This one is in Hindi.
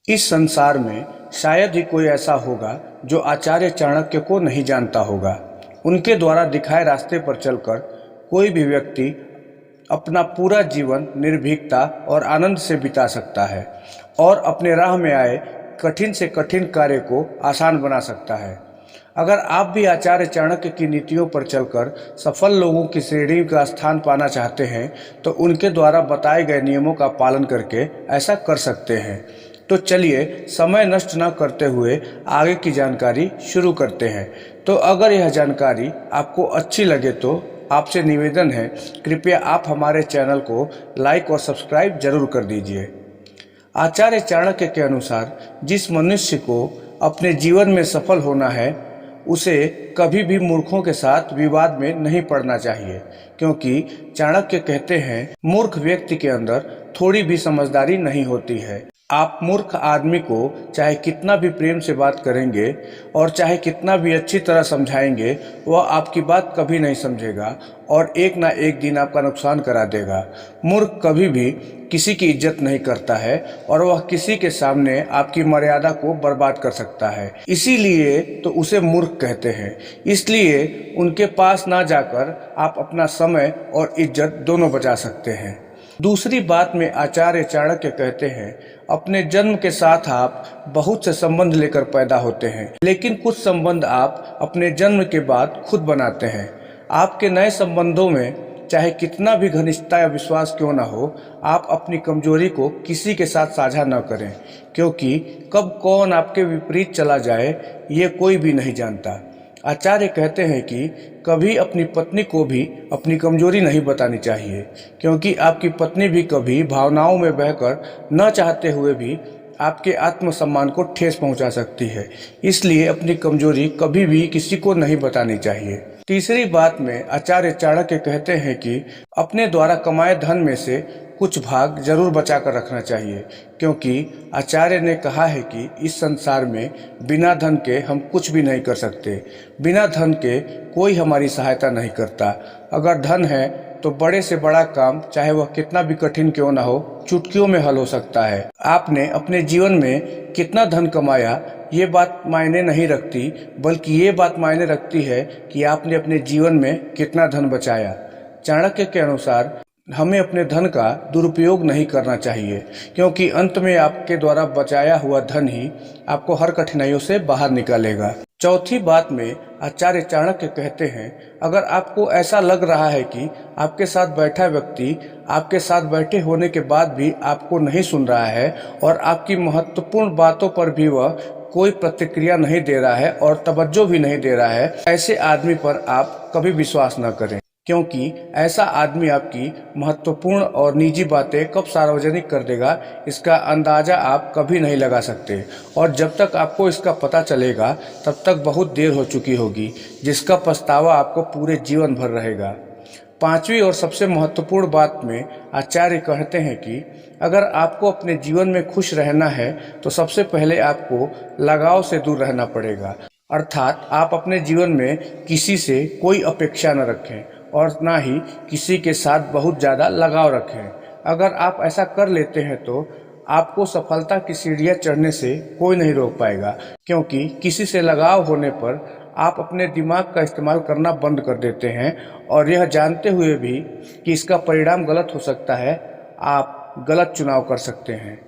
इस संसार में शायद ही कोई ऐसा होगा जो आचार्य चाणक्य को नहीं जानता होगा। उनके द्वारा दिखाए रास्ते पर चलकर कोई भी व्यक्ति अपना पूरा जीवन निर्भीकता और आनंद से बिता सकता है और अपने राह में आए कठिन से कठिन कार्य को आसान बना सकता है। अगर आप भी आचार्य चाणक्य की नीतियों पर चलकर सफल लोगों की श्रेणी का स्थान पाना चाहते हैं तो उनके द्वारा बताए गए नियमों का पालन करके ऐसा कर सकते हैं। तो चलिए समय नष्ट न करते हुए आगे की जानकारी शुरू करते हैं। तो अगर यह जानकारी आपको अच्छी लगे तो आपसे निवेदन है, कृपया आप हमारे चैनल को लाइक और सब्सक्राइब जरूर कर दीजिए। आचार्य चाणक्य के अनुसार जिस मनुष्य को अपने जीवन में सफल होना है उसे कभी भी मूर्खों के साथ विवाद में नहीं पड़ना चाहिए, क्योंकि चाणक्य कहते हैं मूर्ख व्यक्ति के अंदर थोड़ी भी समझदारी नहीं होती है। आप मूर्ख आदमी को चाहे कितना भी प्रेम से बात करेंगे और चाहे कितना भी अच्छी तरह समझाएंगे, वह आपकी बात कभी नहीं समझेगा और एक ना एक दिन आपका नुकसान करा देगा। मूर्ख कभी भी किसी की इज्जत नहीं करता है और वह किसी के सामने आपकी मर्यादा को बर्बाद कर सकता है, इसीलिए तो उसे मूर्ख कहते हैं। इसलिए उनके पास ना जाकर आप अपना समय और इज्जत दोनों बचा सकते हैं। दूसरी बात में आचार्य चाणक्य कहते हैं अपने जन्म के साथ आप बहुत से संबंध लेकर पैदा होते हैं, लेकिन कुछ संबंध आप अपने जन्म के बाद खुद बनाते हैं। आपके नए संबंधों में चाहे कितना भी घनिष्ठता या विश्वास क्यों ना हो, आप अपनी कमजोरी को किसी के साथ साझा न करें, क्योंकि कब कौन आपके विपरीत चला जाए ये कोई भी नहीं जानता। आचार्य कहते हैं कि कभी अपनी पत्नी को भी अपनी कमजोरी नहीं बतानी चाहिए, क्योंकि आपकी पत्नी भी कभी भावनाओं में बहकर न चाहते हुए भी आपके आत्मसम्मान को ठेस पहुंचा सकती है। इसलिए अपनी कमजोरी कभी भी किसी को नहीं बतानी चाहिए। तीसरी बात में आचार्य चाणक्य कहते हैं कि अपने द्वारा कमाए धन में से कुछ भाग जरूर बचा कर रखना चाहिए, क्योंकि आचार्य ने कहा है कि इस संसार में बिना धन के हम कुछ भी नहीं कर सकते। बिना धन के कोई हमारी सहायता नहीं करता। अगर धन है तो बड़े से बड़ा काम चाहे वह कितना भी कठिन क्यों ना हो, चुटकियों में हल हो सकता है। आपने अपने जीवन में कितना धन कमाया ये बात मायने नहीं रखती, बल्कि ये बात मायने रखती है कि आपने अपने जीवन में कितना धन बचाया। चाणक्य के अनुसार हमें अपने धन का दुरुपयोग नहीं करना चाहिए, क्योंकि अंत में आपके द्वारा बचाया हुआ धन ही आपको हर कठिनाइयों से बाहर निकालेगा। चौथी बात में आचार्य चाणक्य कहते हैं अगर आपको ऐसा लग रहा है कि आपके साथ बैठा व्यक्ति आपके साथ बैठे होने के बाद भी आपको नहीं सुन रहा है और आपकी महत्वपूर्ण बातों पर भी वह कोई प्रतिक्रिया नहीं दे रहा है और तवज्जो भी नहीं दे रहा है, ऐसे आदमी पर आप कभी विश्वास न करें, क्योंकि ऐसा आदमी आपकी महत्वपूर्ण और निजी बातें कब सार्वजनिक कर देगा इसका अंदाजा आप कभी नहीं लगा सकते, और जब तक आपको इसका पता चलेगा तब तक बहुत देर हो चुकी होगी, जिसका पछतावा आपको पूरे जीवन भर रहेगा। पांचवी और सबसे महत्वपूर्ण बात में आचार्य कहते हैं कि अगर आपको अपने जीवन में खुश रहना है तो सबसे पहले आपको लगाव से दूर रहना पड़ेगा, अर्थात आप अपने जीवन में किसी से कोई अपेक्षा न रखें और ना ही किसी के साथ बहुत ज़्यादा लगाव रखें। अगर आप ऐसा कर लेते हैं तो आपको सफलता की सीढ़ियाँ चढ़ने से कोई नहीं रोक पाएगा, क्योंकि किसी से लगाव होने पर आप अपने दिमाग का इस्तेमाल करना बंद कर देते हैं और यह जानते हुए भी कि इसका परिणाम गलत हो सकता है, आप गलत चुनाव कर सकते हैं।